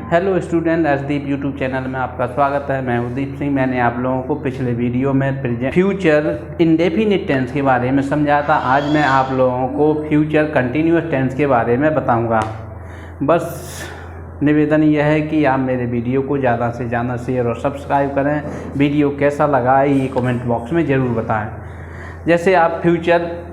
Hello student, एसदीप YouTube channel में आपका स्वागत है। मैं उदीप सिंह। मैंने आप लोगों को पिछले वीडियो में प्रेजेंट फ्यूचर इंडेफिनिट टेंस के बारे में समझा था। आज मैं आप लोगों को फ्यूचर कंटिन्यूअस टेंस के बारे में बताऊंगा। बस निवेदन यह है कि आप मेरे वीडियो को ज़्यादा से ज़्यादा शेयर और सब्सक्राइब करें। वीडियो कैसा लगा ये कमेंट बॉक्स में ज़रूर बताएँ। जैसे आप फ्यूचर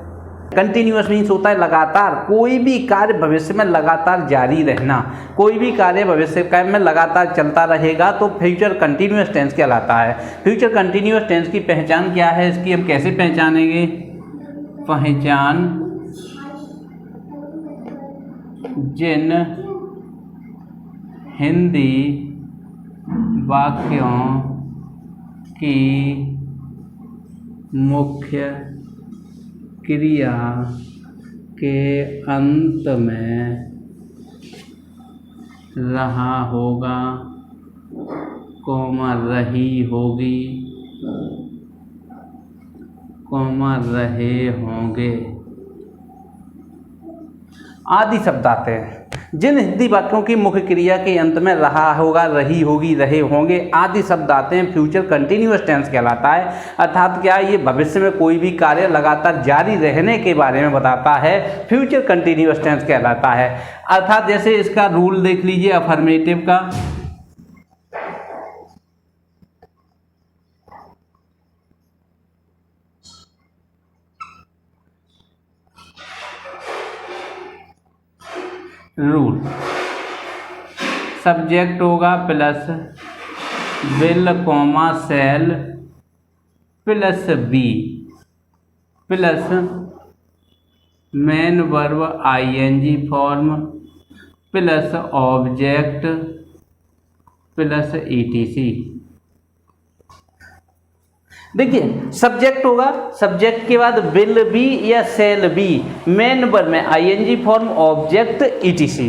कंटिन्यूअस मीन्स होता है लगातार, कोई भी कार्य भविष्य में लगातार जारी रहना। कोई भी कार्य भविष्य में लगातार चलता रहेगा तो फ्यूचर कंटिन्यूअस टेंस कहलाता है। फ्यूचर कंटिन्यूअस टेंस की पहचान क्या है, इसकी हम कैसे पहचानेंगे? पहचान जिन हिंदी वाक्यों की मुख्य क्रिया के अंत में रहा होगा, कॉमा रही होगी, कॉमा रहे होंगे आदि शब्द आते हैं। जिन हिंदी वाक्यों की मुख्य क्रिया के अंत में रहा होगा, रही होगी, रहे होंगे आदि शब्द आते हैं, फ्यूचर कंटिन्यूअस टेंस कहलाता है। अर्थात क्या, ये भविष्य में कोई भी कार्य लगातार जारी रहने के बारे में बताता है, फ्यूचर कंटिन्यूअस टेंस कहलाता है। अर्थात जैसे इसका रूल देख लीजिए अफर्मेटिव का। रूल सब्जेक्ट होगा plus will comma shall plus be plus main verb ING form plus object plus ETC. देखिए सब्जेक्ट होगा, सब्जेक्ट के बाद विल बी या सेल बी, मेन वर्ब में आईएनजी फॉर्म, ऑब्जेक्ट ईटीसी।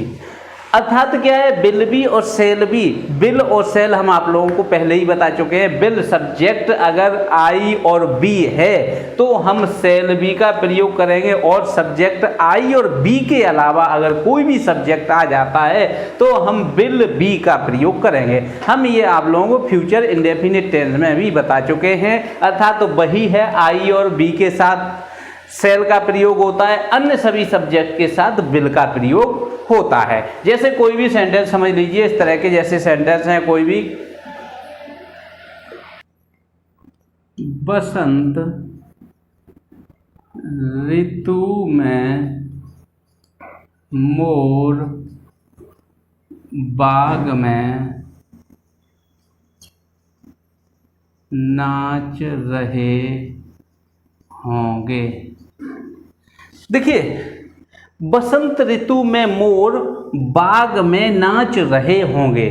अर्थात क्या है, विल बी और सेल बी। विल और सेल हम आप लोगों को पहले ही बता चुके हैं। विल सब्जेक्ट अगर आई और बी है तो हम सेल बी का प्रयोग करेंगे, और सब्जेक्ट आई और बी के अलावा अगर कोई भी सब्जेक्ट आ जाता है तो हम विल बी का प्रयोग करेंगे। हम ये आप लोगों को फ्यूचर इंडेफिनिट टेंस में भी बता चुके हैं। अर्थात तो वही है, आई और बी के साथ सेल का प्रयोग होता है, अन्य सभी सब्जेक्ट के साथ विल का प्रयोग होता है। जैसे कोई भी सेंटेंस समझ लीजिए इस तरह के, जैसे सेंटेंस हैं कोई भी, बसंत ऋतु में मोर बाग में नाच रहे होंगे। देखिए बसंत ऋतु में मोर बाग में नाच रहे होंगे।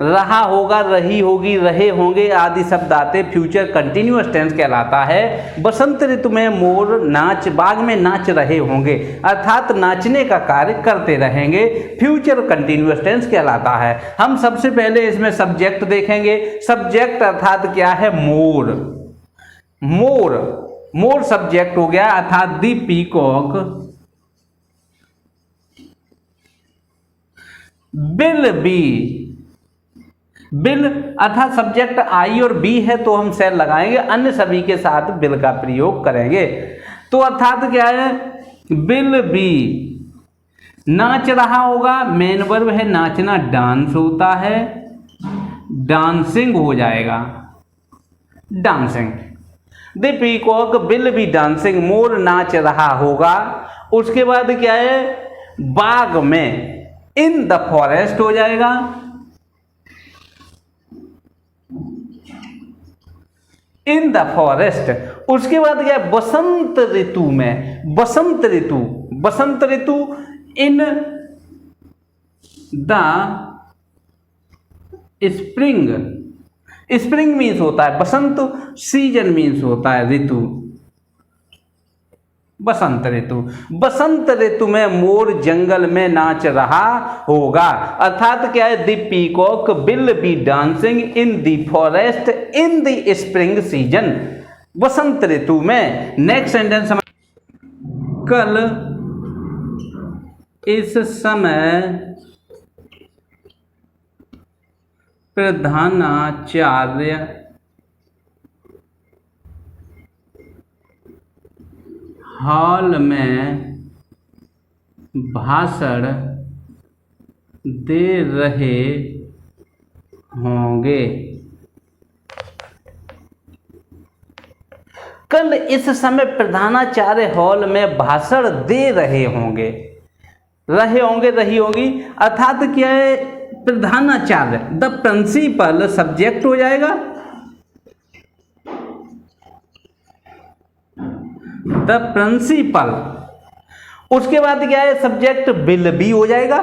रहा होगा, रही होगी, रहे होंगे आदि शब्द आते, फ्यूचर कंटिन्यूअस टेंस कहलाता है। बसंत ऋतु में मोर बाग में नाच रहे होंगे, अर्थात नाचने का कार्य करते रहेंगे, फ्यूचर कंटिन्यूअस टेंस कहलाता है। हम सबसे पहले इसमें सब्जेक्ट देखेंगे। सब्जेक्ट अर्थात क्या है, मोर। मोर सब्जेक्ट हो गया, अर्थात दी पीकॉक विल बी। विल अर्थात सब्जेक्ट आई और बी है तो हम सेल लगाएंगे, अन्य सभी के साथ विल का प्रयोग करेंगे। तो अर्थात क्या है, विल बी नाच रहा होगा, मेन वर्ब है नाचना, डांस होता है, डांसिंग हो जाएगा, dancing. The peacock will be dancing, मोर नाच रहा होगा। उसके बाद क्या है, बाग में, इन द फॉरेस्ट हो जाएगा, इन द फॉरेस्ट। उसके बाद क्या है, बसंत ऋतु में, बसंत ऋतु in the spring. Spring means होता है बसंत, सीजन मीन्स होता है ऋतु, बसंत ऋतु। बसंत ऋतु में मोर जंगल में नाच रहा होगा, अर्थात क्या है, the peacock will be dancing in the forest in the spring season. बसंत ऋतु में। नेक्स्ट सेंटेंस समझ, कल इस समय प्रधानाचार्य हॉल में भाषण दे रहे होंगे। कल इस समय प्रधानाचार्य हॉल में भाषण दे रहे होंगे, रही होगी, अर्थात क्या है, प्रधानाचार्य द प्रिंसिपल सब्जेक्ट हो जाएगा, द प्रिंसिपल। उसके बाद क्या है, सब्जेक्ट विल बी हो जाएगा,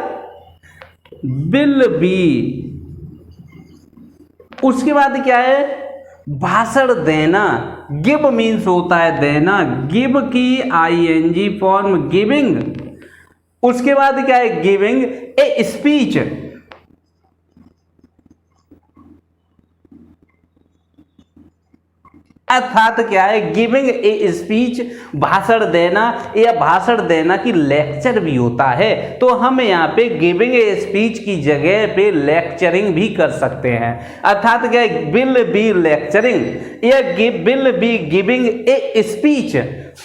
विल बी। उसके बाद क्या है, भाषण देना, गिव मीन्स होता है देना, गिव की आईएनजी फॉर्म गिविंग। उसके बाद क्या है, गिविंग ए स्पीच, अर्थात क्या है, गिविंग ए स्पीच, भाषण देना, या भाषण देना की लेक्चर भी होता है, तो हम यहाँ पे गिविंग ए स्पीच की जगह पे लेक्चरिंग भी कर सकते हैं। अर्थात क्या है, विल बी लेक्चरिंग या will be giving a speech.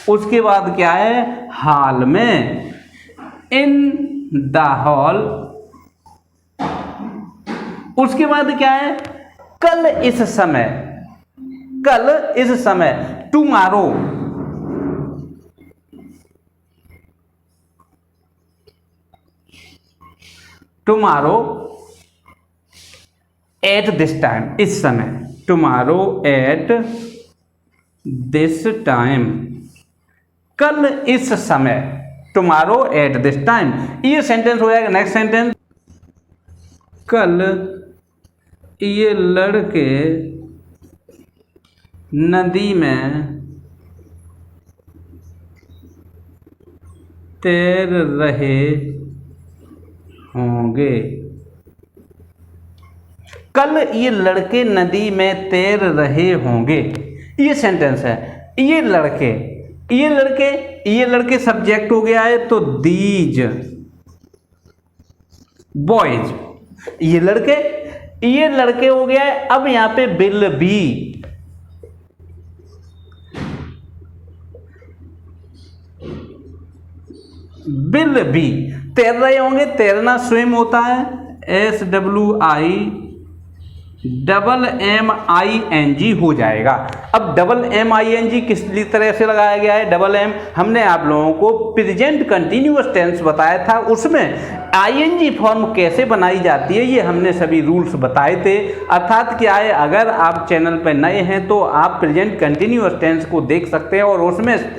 उसके बाद क्या है, हॉल में, इन द हॉल। उसके बाद क्या है, कल इस समय, कल इस समय, tomorrow, tomorrow at this time, इस समय, टुमारो एट दिस टाइम, कल इस समय, टुमारो एट दिस टाइम। ये सेंटेंस हो जाएगा। नेक्स्ट सेंटेंस, कल ये लड़के नदी में तैर रहे होंगे, कल ये लड़के नदी में तैर रहे होंगे। ये सेंटेंस है। ये लड़के, ये लड़के, ये लड़के सब्जेक्ट हो गया है, तो दीज बॉयज, ये लड़के, ये लड़के हो गया है। अब यहां पे विल बी, विल बी, तैर रहे होंगे, तैरना स्विम होता है, SWIMMING हो जाएगा। अब MMING किस तरह से लगाया गया है, डबल एम, हमने आप लोगों को प्रेजेंट कंटिन्यूअस टेंस बताया था, उसमें आईएनजी फॉर्म कैसे बनाई जाती है ये हमने सभी रूल्स बताए थे। अर्थात क्या है, अगर आप चैनल पर नए हैं तो आप प्रेजेंट कंटिन्यूअस टेंस को देख सकते हैं, और उसमें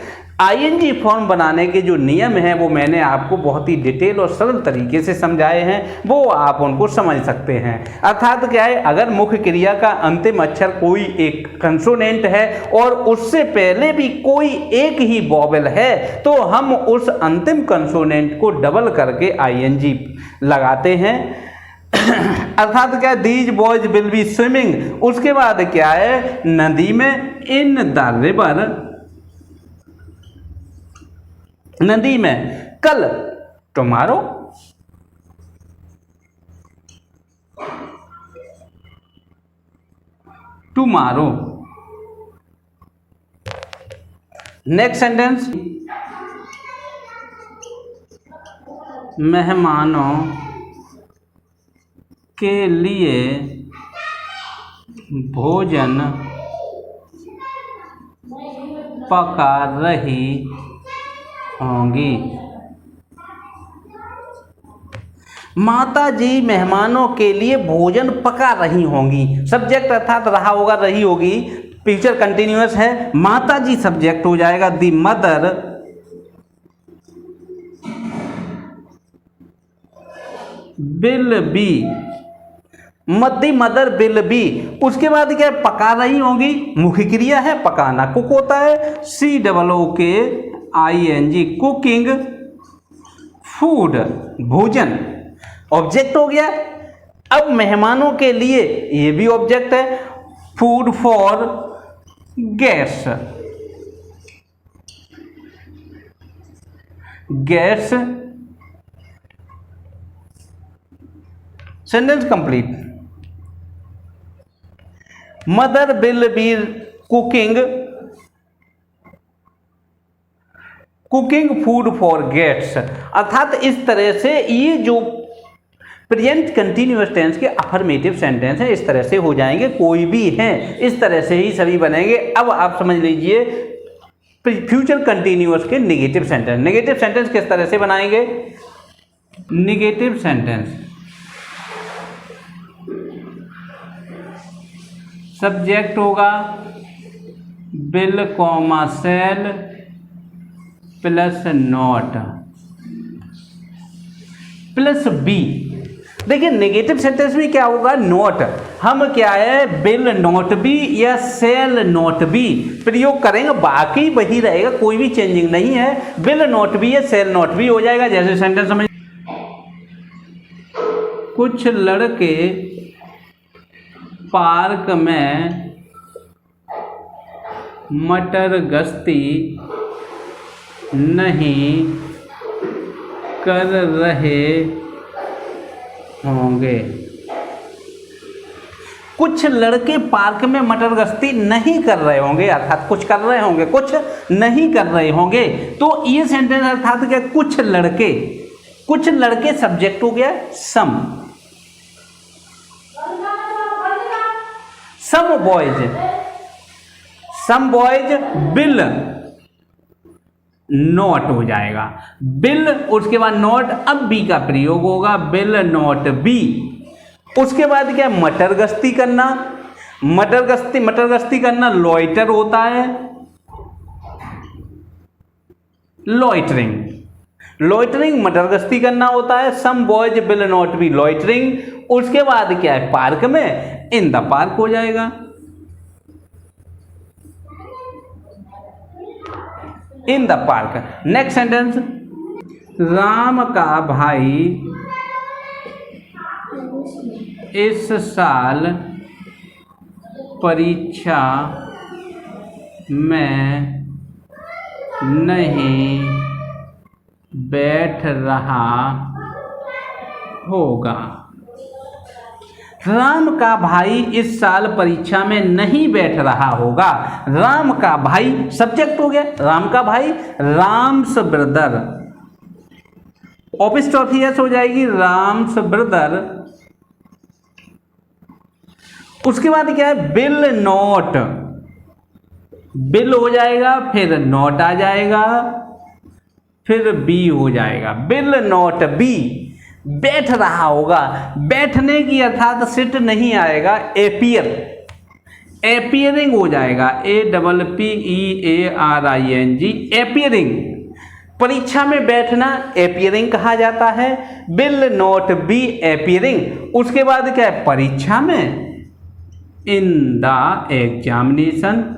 आईएनजी फॉर्म बनाने के जो नियम हैं वो मैंने आपको बहुत ही डिटेल और सरल तरीके से समझाए हैं, वो आप उनको समझ सकते हैं। अर्थात क्या है, अगर मुख्य क्रिया का अंतिम अक्षर कोई एक कंसोनेंट है और उससे पहले भी कोई एक ही वॉवेल है, तो हम उस अंतिम कंसोनेंट को डबल करके आईएनजी लगाते हैं। अर्थात क्या, these boys will be swimming. उसके बाद क्या है, नदी में, इन द रिवर, नदी में, कल, टुमारो, टुमारो। नेक्स्ट सेंटेंस, मेहमानों के लिए भोजन पका रही होंगी। माता जी मेहमानों के लिए भोजन पका रही होंगी, सब्जेक्ट अर्थात रहा होगा, रही होगी, फ्यूचर कंटिन्यूअस है, माता जी सब्जेक्ट हो जाएगा, दी mother will B, the mother will B. उसके बाद क्या, पका रही होंगी, मुख्य क्रिया है, पकाना, कुक होता है, COOKING, कुकिंग, फूड, भोजन, ऑब्जेक्ट हो गया। अब मेहमानों के लिए, ये भी ऑब्जेक्ट है, food for guest, guest, sentence complete. Mother will be cooking food for guests. अर्थात इस तरह से ये जो प्रेजेंट कंटिन्यूअस टेंस के अफर्मेटिव सेंटेंस है इस तरह से हो जाएंगे, कोई भी हैं इस तरह से ही सभी बनेंगे। अब आप समझ लीजिए फ्यूचर कंटिन्यूअस के नेगेटिव सेंटेंस। नेगेटिव सेंटेंस किस तरह से बनाएंगे? नेगेटिव सेंटेंस सब्जेक्ट होगा will comma shall plus not plus be. देखिए नेगेटिव सेंटेंस में क्या होगा? नॉट। हम क्या है विल नॉट बी या सेल नॉट बी प्रयोग करेंगे, बाकी वही रहेगा, कोई भी चेंजिंग नहीं है। विल नॉट बी या सेल नॉट बी हो जाएगा। जैसे सेंटेंस समझ, कुछ लड़के पार्क में मटर गश्ती नहीं कर रहे होंगे। कुछ लड़के पार्क में मटर गश्ती नहीं कर रहे होंगे, अर्थात कुछ कर रहे होंगे, कुछ नहीं कर रहे होंगे। तो ये सेंटेंस अर्थात क्या? कुछ लड़के सब्जेक्ट हो गया सम बॉयज विल नॉट हो जाएगा। विल उसके बाद नॉट, अब बी का प्रयोग होगा विल नॉट बी। उसके बाद क्या? मटर गश्ती करना। मटर गश्ती करना लॉइटर होता है, लॉइटरिंग मटर गश्ती करना होता है। Some boys will not be loitering. उसके बाद क्या है? पार्क में इन द पार्क हो जाएगा, in the park. Next sentence, Ram का भाई इस साल परीक्षा में नहीं बैठ रहा होगा। राम का भाई इस साल परीक्षा में नहीं बैठ रहा होगा। राम का भाई सब्जेक्ट हो गया, राम का भाई, राम्स ब्रदर, ऑपिस्ट्रॉफी एस हो जाएगी, राम्स ब्रदर। उसके बाद क्या है? विल नॉट, विल हो जाएगा, फिर नॉट आ जाएगा, फिर बी हो जाएगा। विल नॉट बी, बैठ रहा होगा। बैठने की अर्थात सिट नहीं आएगा, एपियर, एपियरिंग हो जाएगा, APPEARING, एपियरिंग। परीक्षा में बैठना एपियरिंग कहा जाता है। Will not be appearing. उसके बाद क्या है? परीक्षा में, in the examination,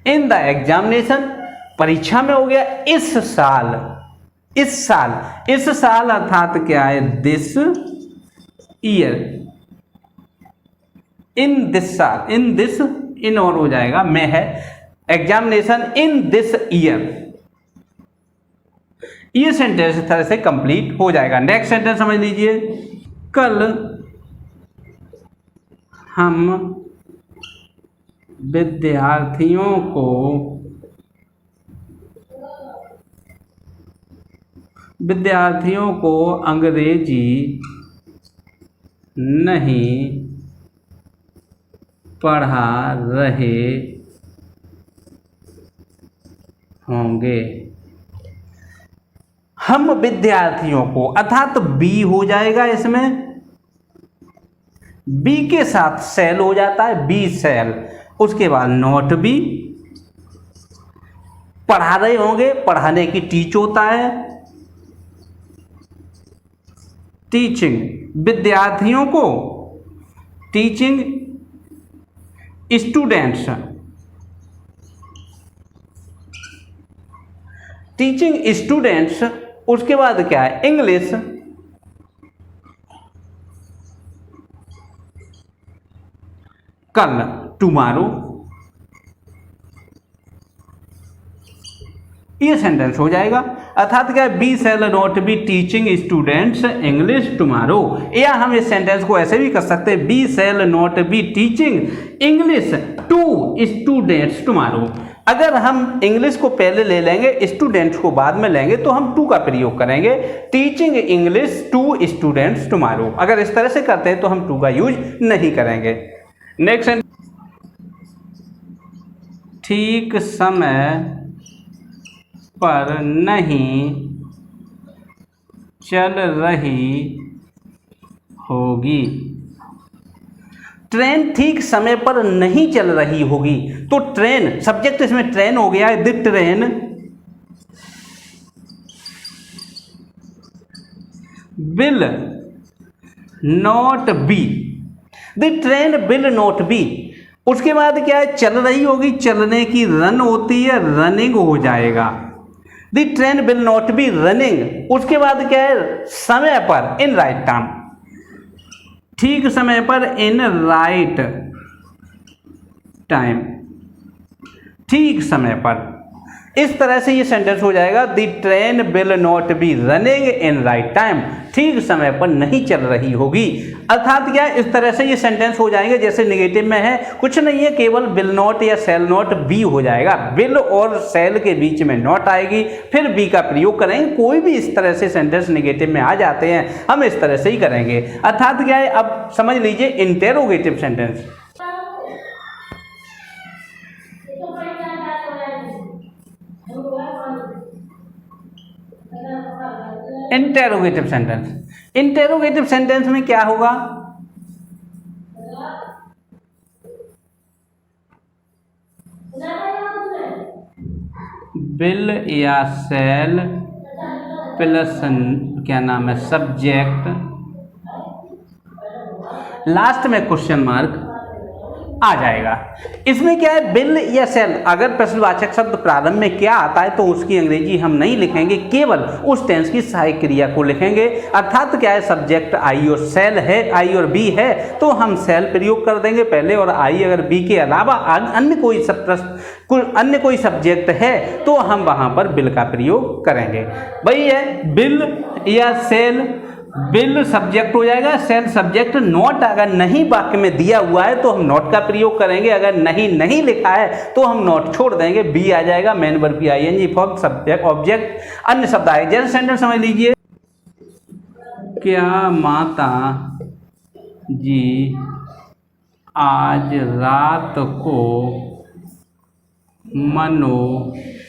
in the examination परीक्षा में हो गया। इस साल अर्थात क्या है? दिस ईयर, इन दिस साल, इन दिस, इन और हो जाएगा, में है, एग्जामिनेशन इन दिस ईयर। ये सेंटेंस इस तरह से कंप्लीट हो जाएगा। नेक्स्ट सेंटेंस समझ लीजिए, कल हम विद्यार्थियों को अंग्रेजी नहीं पढ़ा रहे होंगे। हम विद्यार्थियों को, अर्थात बी हो जाएगा इसमें, बी के साथ सेल हो जाता है, बी सेल। उसके बाद नॉट बी, पढ़ा रहे होंगे, पढ़ाने की टीच होता है, टीचिंग, विद्यार्थियों को, टीचिंग स्टूडेंट्स, टीचिंग स्टूडेंट्स। उसके बाद क्या है? इंग्लिश, कल, टुमारो। ये सेंटेंस हो जाएगा। अर्थात क्या है, we shall not be teaching students English tomorrow. या हम इस सेंटेंस को ऐसे भी कर सकते हैं, we shall not be teaching English to students tomorrow. अगर हम इंग्लिश को पहले ले लेंगे, स्टूडेंट्स को बाद में लेंगे, तो हम टू का प्रयोग करेंगे, teaching English to students tomorrow. अगर इस तरह से करते हैं तो हम टू का यूज नहीं करेंगे। नेक्स्ट, ठीक समय पर नहीं चल रही होगी। ट्रेन ठीक समय पर नहीं चल रही होगी, तो ट्रेन सब्जेक्ट इसमें ट्रेन हो गया है, the train will not B, the train will not B. उसके बाद क्या है, चल रही होगी, चलने की रन होती है, रनिंग हो जाएगा, the train will not B running. उसके बाद क्या है, समय पर, इन राइट टाइम, ठीक समय पर, इन राइट टाइम, ठीक समय पर। इस तरह से ये सेंटेंस हो जाएगा, the train will not B running in right time, ठीक समय पर नहीं चल रही होगी। अर्थात क्या, इस तरह से ये सेंटेंस हो जाएंगे जैसे नेगेटिव में है, कुछ नहीं है, केवल विल नॉट या शैल नॉट बी हो जाएगा, विल और शैल के बीच में नॉट आएगी, फिर बी का प्रयोग करेंगे। कोई भी इस तरह से सेंटेंस नेगेटिव में आ जाते हैं, हम इस तरह से ही करेंगे। अर्थात क्या है, अब समझ लीजिए interrogative sentence. Interrogative sentence, interrogative sentence में क्या होगा, विल या शैल प्लस क्या नाम है, सब्जेक्ट, लास्ट में क्वेश्चन मार्क आ जाएगा। इसमें क्या है, विल या शैल, अगर प्रश्नवाचक शब्द प्रारंभ में क्या आता है तो उसकी अंग्रेजी हम नहीं लिखेंगे, केवल उस टेंस की सहायक क्रिया को लिखेंगे। अर्थात क्या है, सब्जेक्ट आई और शैल है, आई और बी है, तो हम शैल प्रयोग कर देंगे पहले, और आई अगर बी के अलावा अन्य कोई सब्जेक्ट है तो हम वहां पर विल का प्रयोग करेंगे। वही है, विल या शैल, विल सब्जेक्ट हो जाएगा, शैल सब्जेक्ट, नॉट अगर नहीं वाक्य में दिया हुआ है तो हम नॉट का प्रयोग करेंगे, अगर नहीं लिखा है तो हम नॉट छोड़ देंगे, बी आ जाएगा, main verb ING form, subject object, अन्य शब्द आएगा। जैसे सेंटेंस समझ लीजिए, क्या माता जी आज रात को मनोरंजक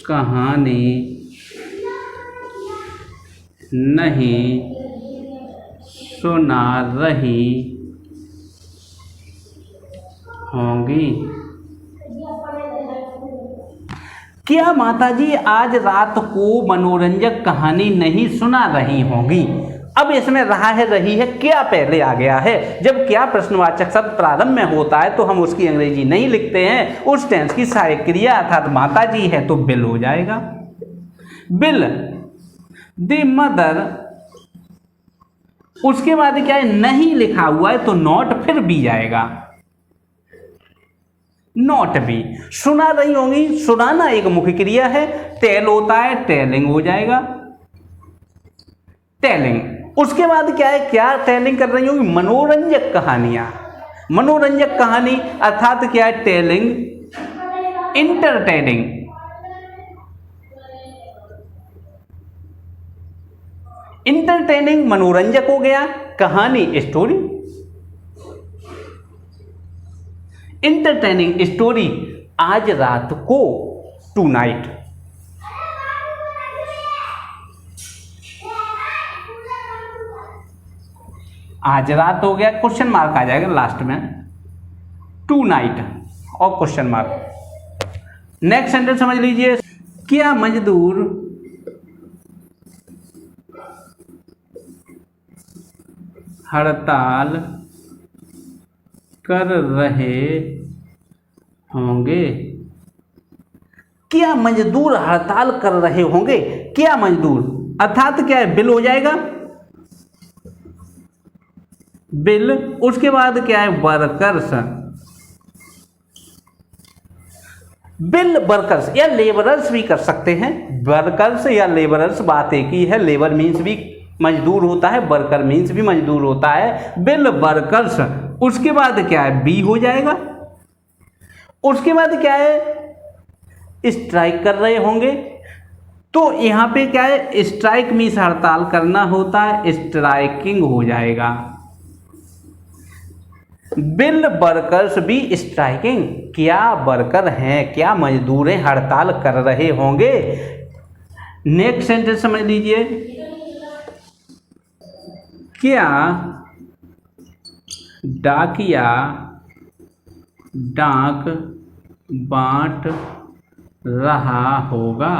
कहानी नहीं सुना रही होंगी। क्या माताजी आज रात को मनोरंजक कहानी नहीं सुना रही होंगी। अब इसमें रहा है, रही है, क्या पहले आ गया है। जब क्या प्रश्नवाचक शब्द प्रारंभ में होता है तो हम उसकी अंग्रेजी नहीं लिखते हैं, उस टेंस की सहायक क्रिया अर्थात माताजी है तो बिल हो जाएगा, बिल। द मदर, उसके बाद क्या है, नहीं लिखा हुआ है तो नॉट, फिर बी जाएगा, नॉट बी। सुना रही होंगी, सुनाना एक मुख्य क्रिया है, टेल होता है, टेलिंग हो जाएगा, टेलिंग। उसके बाद क्या है, क्या टेलिंग कर रही होंगी, मनोरंजक कहानियां, मनोरंजक कहानी अर्थात क्या है, टेलिंग, इंटरटेनिंग, इंटरटेनिंग मनोरंजक हो गया, कहानी स्टोरी, इंटरटेनिंग स्टोरी, आज रात को, टू नाइट। आज रात हो गया, क्वेश्चन मार्क आ जाएगा लास्ट में, टू नाइट और क्वेश्चन मार्क। नेक्स्ट सेंटेंस समझ लीजिए, क्या मजदूर हड़ताल कर रहे होंगे। क्या मजदूर हड़ताल कर रहे होंगे, क्या मजदूर अर्थात क्या है, बिल हो जाएगा, बिल। उसके बाद क्या है, वर्कर्स, बिल वर्कर्स या लेबरर्स भी कर सकते हैं। वर्कर्स या लेबरर्स बात एक ही है। लेबर मीन्स भी मजदूर होता है, वर्कर मीन्स भी मजदूर होता है। बिल वर्कर्स, उसके बाद क्या है, बी हो जाएगा। उसके बाद क्या है, स्ट्राइक कर रहे होंगे, तो यहां पे क्या है, स्ट्राइक मीन्स हड़ताल करना होता है, स्ट्राइकिंग हो जाएगा। बिल वर्कर्स बी स्ट्राइकिंग, क्या वर्कर हैं, क्या मजदूर हैं, हड़ताल कर रहे होंगे। नेक्स्ट सेंटेंस समझ लीजिए, क्या डाकिया डाक बांट रहा होगा।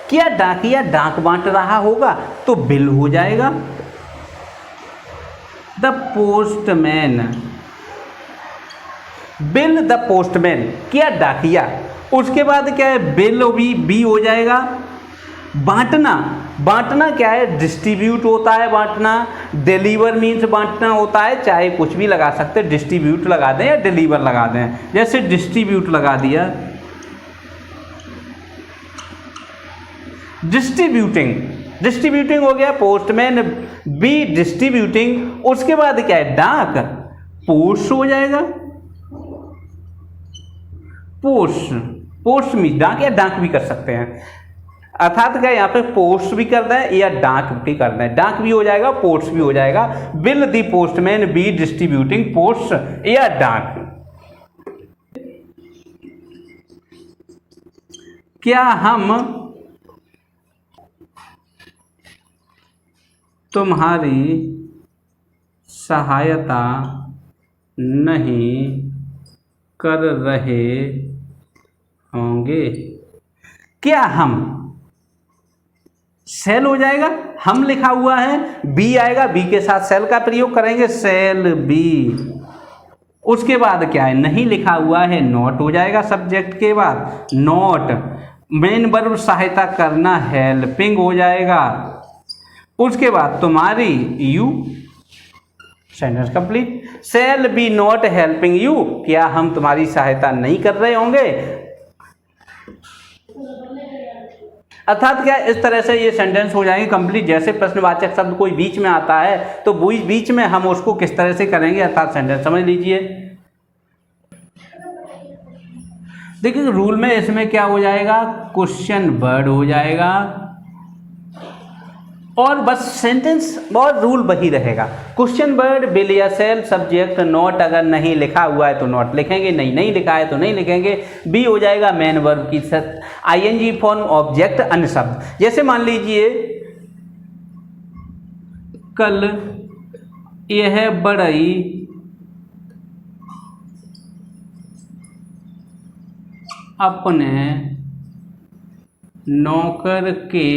क्या डाकिया डाक बांट रहा होगा, तो बिल हो जाएगा। The postman, bill the postman, क्या डाकिया, उसके बाद क्या है, बिल बी हो जाएगा। बांटना, बांटना क्या है, डिस्ट्रीब्यूट होता है बांटना। डिलीवर मीन्स बांटना होता है, चाहे कुछ भी लगा सकते हैं, डिस्ट्रीब्यूट लगा दें या डिलीवर लगा दें। जैसे डिस्ट्रीब्यूट लगा दिया, डिस्ट्रीब्यूटिंग, डिस्ट्रीब्यूटिंग हो गया। पोस्टमैन बी डिस्ट्रीब्यूटिंग, उसके बाद क्या है, डाक, पोस्ट हो जाएगा। पोस्ट, पोस्ट मीन्स डाक या डाक भी कर सकते हैं, अर्थात क्या यहाँ पे पोस्ट भी करना है या डाक भी करना है। डाक भी हो जाएगा, पोस्ट भी हो जाएगा। बिल दी पोस्टमैन बी डिस्ट्रीब्यूटिंग पोस्ट या डाक। क्या हम तुम्हारी सहायता नहीं कर रहे होंगे। क्या हम, सेल हो जाएगा, हम लिखा हुआ है, बी आएगा, बी के साथ सेल का प्रयोग करेंगे, सेल बी। उसके बाद क्या है, नहीं लिखा हुआ है, नॉट हो जाएगा सब्जेक्ट के बाद, नॉट। मेन वर्ब सहायता करना, हेल्पिंग हो जाएगा। उसके बाद तुम्हारी, you, sentence complete. Shall be not helping you, क्या हम तुम्हारी सहायता नहीं कर रहे होंगे। अर्थात क्या, इस तरह से ये सेंटेंस हो जाएंगे कंप्लीट। जैसे प्रश्नवाचक शब्द कोई बीच में आता है तो बीच में हम उसको किस तरह से करेंगे, अर्थात सेंटेंस समझ लीजिए। देखिए रूल में इसमें क्या हो जाएगा, क्वेश्चन वर्ड हो जाएगा और बस सेंटेंस और रूल वही रहेगा। क्वेश्चन वर्ड, बिल या सेल, सब्जेक्ट, नॉट, अगर नहीं लिखा हुआ है तो नॉट लिखेंगे, नहीं लिखा है तो नहीं लिखेंगे। बी हो जाएगा मेन वर्ब की आईएनजी फॉर्म, ऑब्जेक्ट, अन्य शब्द। जैसे मान लीजिए कल यह बढ़ई अपने नौकर के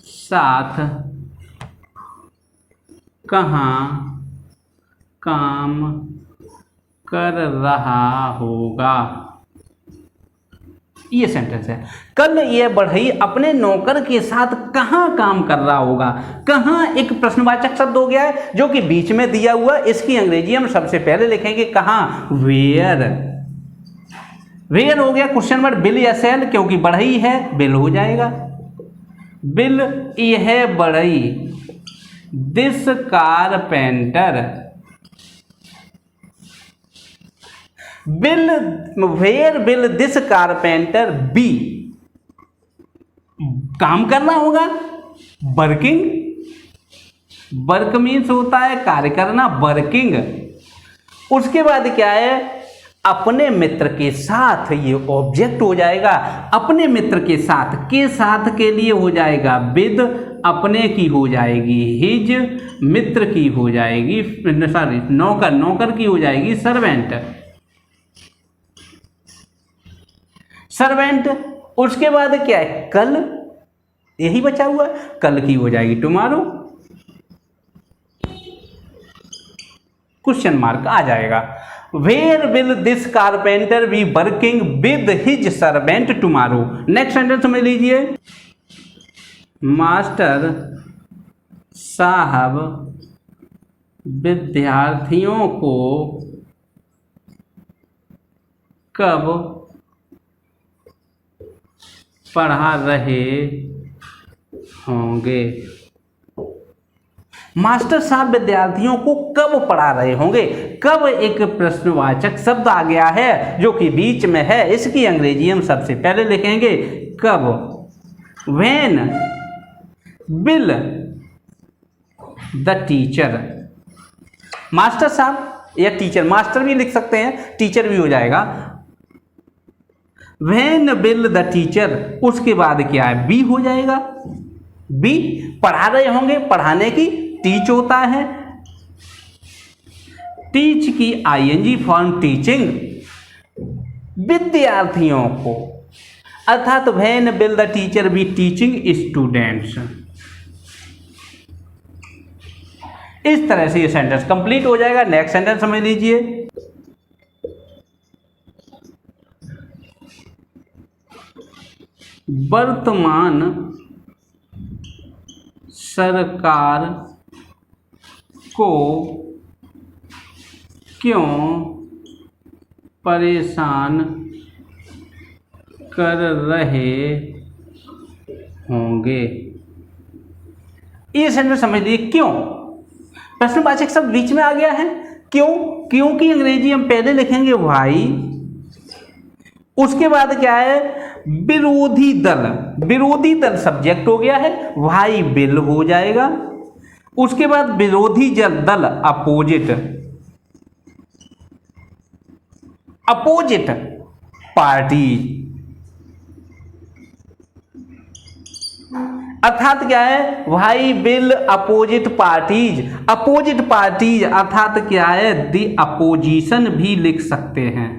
साथ कहाँ काम कर रहा होगा। ये सेंटेंस है, कल यह बढ़ई अपने नौकर के साथ कहाँ काम कर रहा होगा। कहाँ एक प्रश्नवाचक शब्द हो गया है जो कि बीच में दिया हुआ, इसकी अंग्रेजी हम सबसे पहले लिखेंगे कहाँ, वेयर। वेयर हो गया क्वेश्चन वर्ड, बिल या सेल, क्योंकि बढ़ई है बिल हो जाएगा। बिल यह बढ़ई, this carpenter, will where will this carpenter be, काम करना होगा, वर्किंग, वर्क मीन्स होता है कार्य करना, वर्किंग। उसके बाद क्या है, अपने मित्र के साथ, ये ऑब्जेक्ट हो जाएगा। अपने मित्र के साथ के लिए हो जाएगा विद, अपने की हो जाएगी हिज, मित्र की हो जाएगी, सॉरी नौकर की हो जाएगी सर्वेंट, सर्वेंट। उसके बाद क्या है, कल, यही बचा हुआ, कल की हो जाएगी टुमारो, क्वेश्चन मार्क आ जाएगा। Where will this carpenter be working with his servant tomorrow. Next sentence समझ लीजिए, मास्टर साहब विद्यार्थियों को कब पढ़ा रहे होंगे। मास्टर साहब विद्यार्थियों को कब पढ़ा रहे होंगे। कब एक प्रश्नवाचक शब्द आ गया है जो कि बीच में है, इसकी अंग्रेजी हम सबसे पहले लिखेंगे कब। When will the teacher, master साहब या टीचर, मास्टर भी लिख सकते हैं, टीचर भी हो जाएगा। व्हेन विल द टीचर, उसके बाद क्या है, बी हो जाएगा। बी पढ़ा रहे होंगे, पढ़ाने की टीच होता है। टीच की आईएनजी फॉर्म टीचिंग, विद्यार्थियों को, अर्थात when will the teacher B teaching students. इस तरह से ये सेंटेंस कंप्लीट हो जाएगा। नेक्स्ट सेंटेंस समझ लीजिए। वर्तमान सरकार को क्यों परेशान कर रहे होंगे। ये सेंटेंस समझ लीजिए। क्यों, प्रश्नवाचक शब्द बीच में आ गया है। क्यों, क्यों की अंग्रेजी हम पहले लिखेंगे व्हाई। उसके बाद क्या है, विरोधी दल, विरोधी दल सब्जेक्ट हो गया है, व्हाई विल हो जाएगा। उसके बाद विरोधी दल अपोजिट, अपोजिट पार्टी, अर्थात क्या है, why will opposite parties. Opposite parties अर्थात क्या है, दी अपोजिशन भी लिख सकते हैं।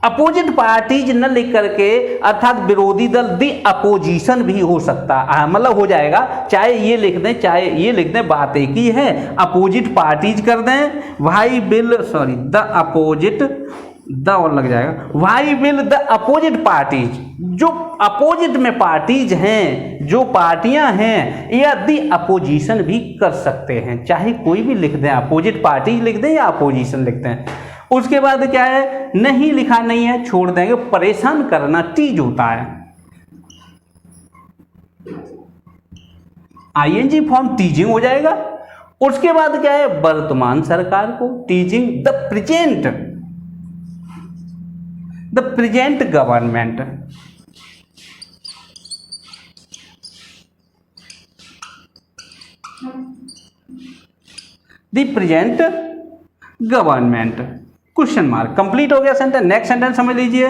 अपोजिट पार्टीज न लिख करके अर्थात विरोधी दल दी अपोजिशन भी हो सकता है, मतलब हो जाएगा। चाहे ये लिख दें चाहे ये लिख दें, बात एक ही है। अपोजिट पार्टीज कर दें, why will, sorry the opposite, the और लग जाएगा, why will the opposite parties, जो अपोजिट में पार्टीज हैं, जो पार्टियां हैं, या दी अपोजिशन भी कर सकते हैं। चाहे कोई भी लिख दें, अपोजिट पार्टीज लिख दें या अपोजिशन लिख दें। उसके बाद क्या है, नहीं लिखा नहीं है, छोड़ देंगे। परेशान करना टीज होता है, आईएनजी फॉर्म टीजिंग हो जाएगा। उसके बाद क्या है, वर्तमान सरकार को टीजिंग, the present government. The present government, question mark. Complete हो गया सेंटेंस। नेक्स्ट सेंटेंस समझ लीजिए।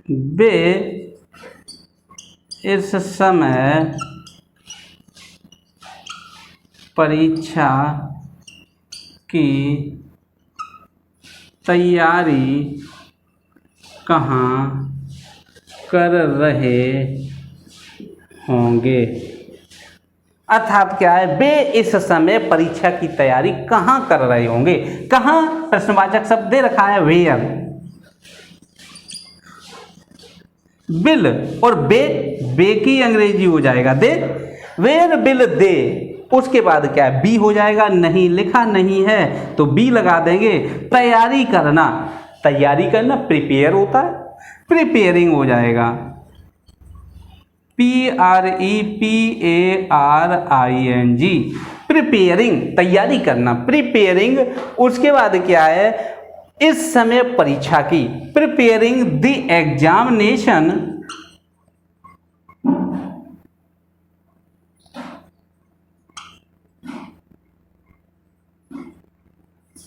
वे इस समय परीक्षा की तैयारी कहाँ कर रहे होंगे। अर्थात क्या है, वे इस समय परीक्षा की तैयारी कहाँ कर रहे होंगे। कहाँ, प्रश्नवाचक शब्द दे रखा है वेयर, बिल और बे की अंग्रेजी हो जाएगा दे, वेयर बिल दे। उसके बाद क्या है, बी हो जाएगा। नहीं लिखा नहीं है तो बी लगा देंगे। तैयारी करना, तैयारी करना प्रिपेयर होता है, प्रिपेयरिंग हो जाएगा, PREPARING, प्रिपेयरिंग, तैयारी करना, प्रिपेयरिंग। उसके बाद क्या है, इस समय परीक्षा की, preparing the examination,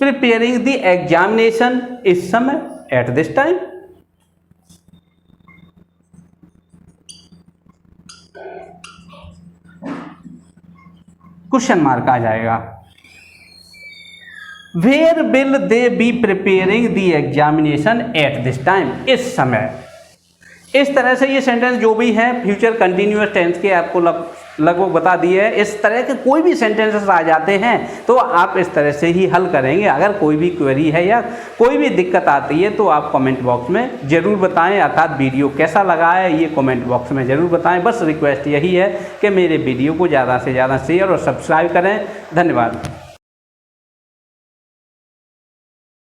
preparing the examination इस समय, at this time. Question mark आ जाएगा। Where will they be preparing the examination at this time, इस समय। इस तरह से ये सेंटेंस जो भी है फ्यूचर कंटिन्यूअस टेंस के आपको लगभग बता दिए है। इस तरह के कोई भी सेंटेंसेस आ जाते हैं तो आप इस तरह से ही हल करेंगे। अगर कोई भी क्वेरी है या कोई भी दिक्कत आती है तो आप कमेंट बॉक्स में ज़रूर बताएं, अर्थात वीडियो कैसा लगा है ये कमेंट बॉक्स में ज़रूर बताएं। बस रिक्वेस्ट यही है कि मेरे वीडियो को ज़्यादा से ज़्यादा शेयर और सब्सक्राइब करें। धन्यवाद।